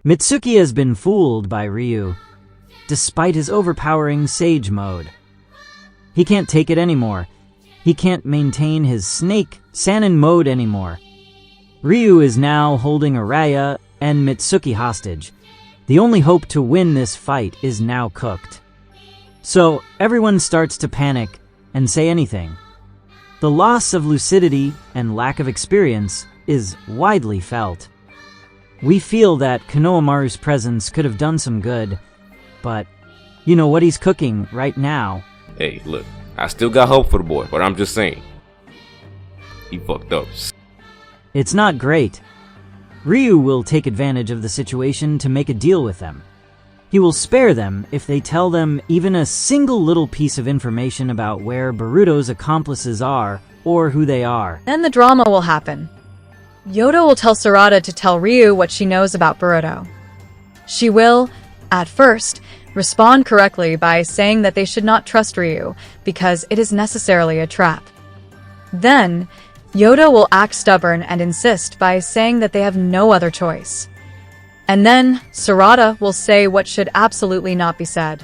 Mitsuki has been fooled by Ryu, despite his overpowering Sage mode. He can't take it anymore. He can't maintain his Snake Sannin mode anymore. Ryu is now holding Araya and Mitsuki hostage. The only hope to win this fight is now cooked. So everyone starts to panic and say anything. The loss of lucidity and lack of experience is widely felt. We feel that Konohamaru's presence could have done some good, but you know what he's cooking right now. Hey, look, I still got hope for the boy, but I'm just saying, he fucked up. It's not great. Ryu will take advantage of the situation to make a deal with them. He will spare them if they tell them even a single little piece of information about where Boruto's accomplices are or who they are. Then the drama will happen. Yodo will tell Sarada to tell Ryu what she knows about Boruto. She will, at first, respond correctly by saying that they should not trust Ryu because it is necessarily a trap. Then, Yodo will act stubborn and insist by saying that they have no other choice. And then, Sarada will say what should absolutely not be said.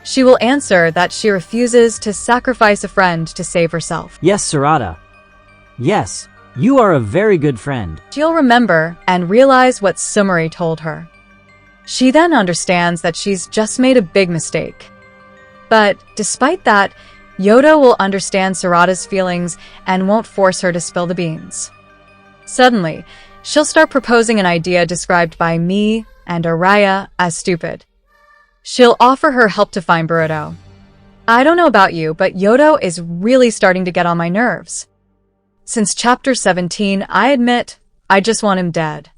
She will answer that she refuses to sacrifice a friend to save herself. Yes, Sarada. Yes, you are a very good friend. She'll remember and realize what Sumari told her. She then understands that she's just made a big mistake. But despite that, Yodo will understand Sarada's feelings and won't force her to spill the beans. Suddenly, she'll start proposing an idea described by me and Araya as stupid. She'll offer her help to find Boruto. I don't know about you, but Yodo is really starting to get on my nerves. Since chapter 17, I admit, I just want him dead.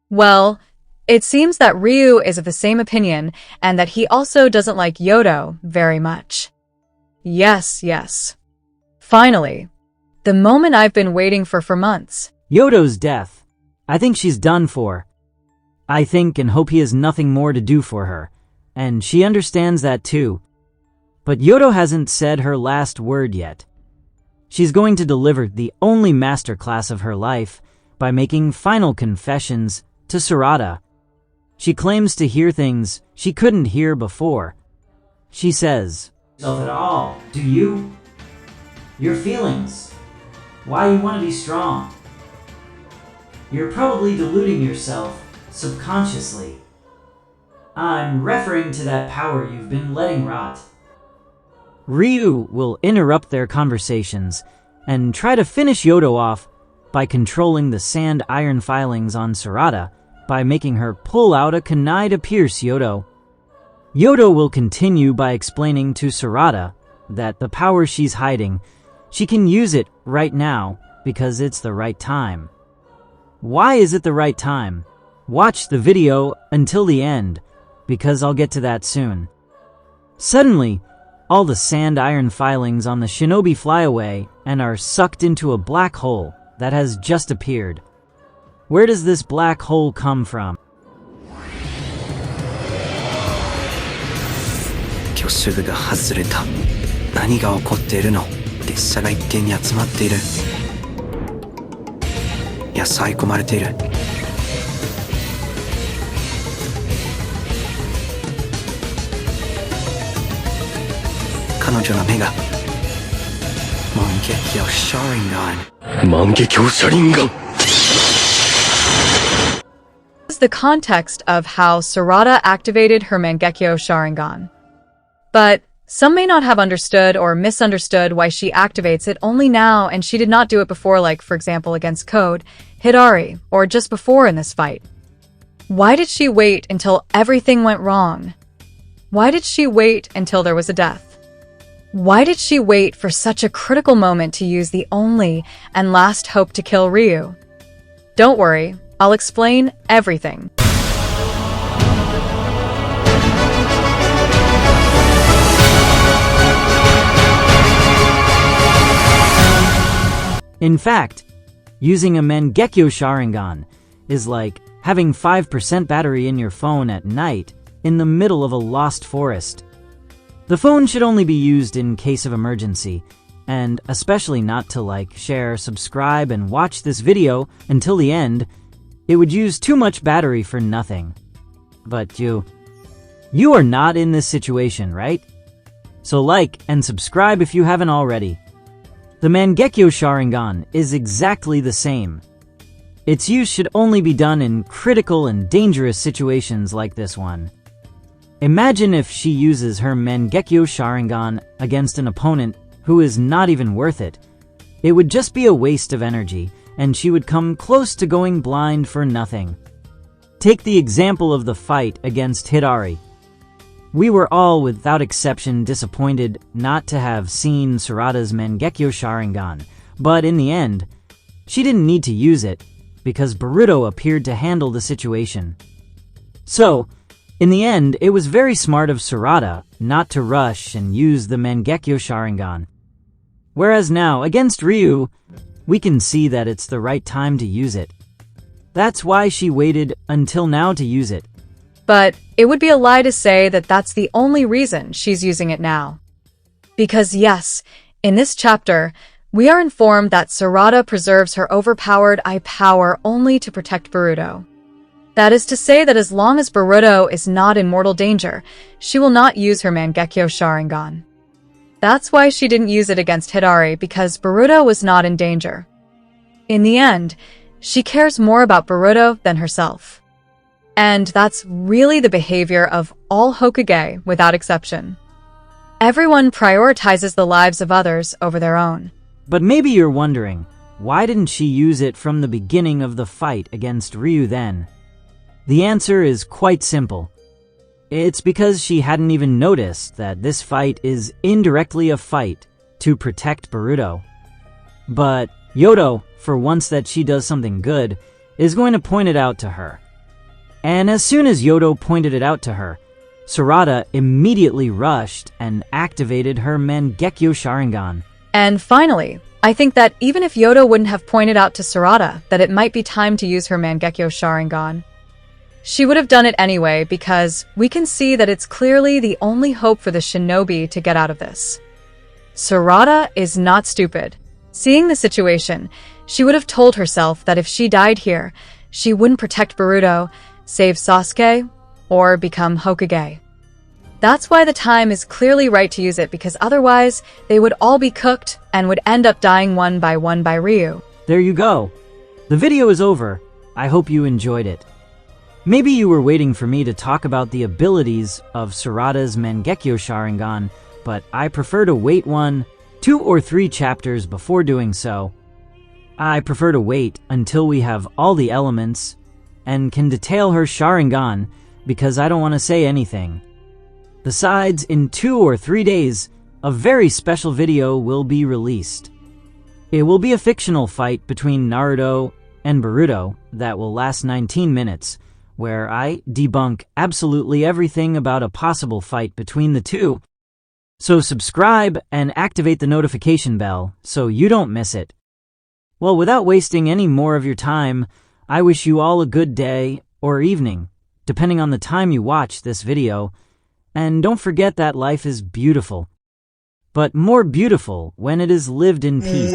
Well, it seems that Ryu is of the same opinion and that he also doesn't like Yodo very much. Yes. Finally, the moment I've been waiting for months. Yodo's death. I think she's done for. I think and hope he has nothing more to do for her, and she understands that too. But Yodo hasn't said her last word yet. She's going to deliver the only masterclass of her life by making final confessions to Sarada. She claims to hear things she couldn't hear before. She says, "Yourself at all, do you? Your feelings. Why you want to be strong. You're probably deluding yourself subconsciously. I'm referring to that power you've been letting rot." Ryu will interrupt their conversations and try to finish Yodo off by controlling the sand iron filings on Sarada by making her pull out a kunai to pierce Yodo. Yodo will continue by explaining to Sarada that the power she's hiding, she can use it right now because it's the right time. Why is it the right time? Watch the video until the end, because I'll get to that soon. Suddenly, all the sand iron filings on the shinobi fly away and are sucked into a black hole that has just appeared. Where does this black hole come from? 魚種が外れた。何が起こっているの？列車が一点に集まっている。野菜込まれている。彼女の目が。MANGEKYOU Sharingan. MANGEKYOU Sharingan. This is the context of how Sarada activated her MANGEKYOU Sharingan. But some may not have understood or misunderstood why she activates it only now and she did not do it before, like, for example, against Code, Hidari, or just before in this fight. Why did she wait until everything went wrong? Why did she wait until there was a death? Why did she wait for such a critical moment to use the only and last hope to kill Ryu? Don't worry, I'll explain everything. In fact, using a MANGEKYOU Sharingan is like having 5% battery in your phone at night in the middle of a lost forest. The phone should only be used in case of emergency, and especially not to like, share, subscribe, and watch this video until the end It would use too much battery for nothing. But you are not in this situation, right? So like and subscribe if you haven't already. The Mangekyo Sharingan is exactly the same. Its use should only be done in critical and dangerous situations like this one. Imagine if she uses her Mangekyo Sharingan against an opponent who is not even worth it. It would just be a waste of energy, and she would come close to going blind for nothing. Take the example of the fight against Hidari. We were all, without exception, disappointed not to have seen Sarada's Mangekyo Sharingan, but in the end, she didn't need to use it, because Boruto appeared to handle the situation. So, in the end, it was very smart of Sarada not to rush and use the Mangekyo Sharingan. Whereas now, against Ryu, we can see that it's the right time to use it. That's why she waited until now to use it. But it would be a lie to say that that's the only reason she's using it now. Because yes, in this chapter, we are informed that Sarada preserves her overpowered eye power only to protect Boruto. That is to say that as long as Boruto is not in mortal danger, she will not use her Mangekyo Sharingan. That's why she didn't use it against Hidari, because Boruto was not in danger. In the end, she cares more about Boruto than herself. And that's really the behavior of all Hokage without exception. Everyone prioritizes the lives of others over their own. But maybe you're wondering, why didn't she use it from the beginning of the fight against Ryu then? The answer is quite simple. It's because she hadn't even noticed that this fight is indirectly a fight to protect Boruto. But Yodo, for once that she does something good, is going to point it out to her. And as soon as Yodo pointed it out to her, Sarada immediately rushed and activated her Mangekyo Sharingan. And finally, I think that even if Yodo wouldn't have pointed out to Sarada that it might be time to use her Mangekyo Sharingan, she would have done it anyway, because we can see that it's clearly the only hope for the shinobi to get out of this. Sarada is not stupid. Seeing the situation, she would have told herself that if she died here, she wouldn't protect Boruto, save Sasuke, or become Hokage. That's why the time is clearly right to use it, because otherwise they would all be cooked and would end up dying one by Ryu. There you go. The video is over. I hope you enjoyed it. Maybe you were waiting for me to talk about the abilities of Sarada's Mangekyo Sharingan, but I prefer to wait 1, 2, or 3 chapters before doing so. I prefer to wait until we have all the elements and can detail her Sharingan, because I don't want to say anything. Besides, in 2 or 3 days, a very special video will be released. It will be a fictional fight between Naruto and Boruto that will last 19 minutes, where I debunk absolutely everything about a possible fight between the two. So subscribe and activate the notification bell so you don't miss it. Well, without wasting any more of your time, I wish you all a good day or evening, depending on the time you watch this video. And don't forget that life is beautiful, but more beautiful when it is lived in peace.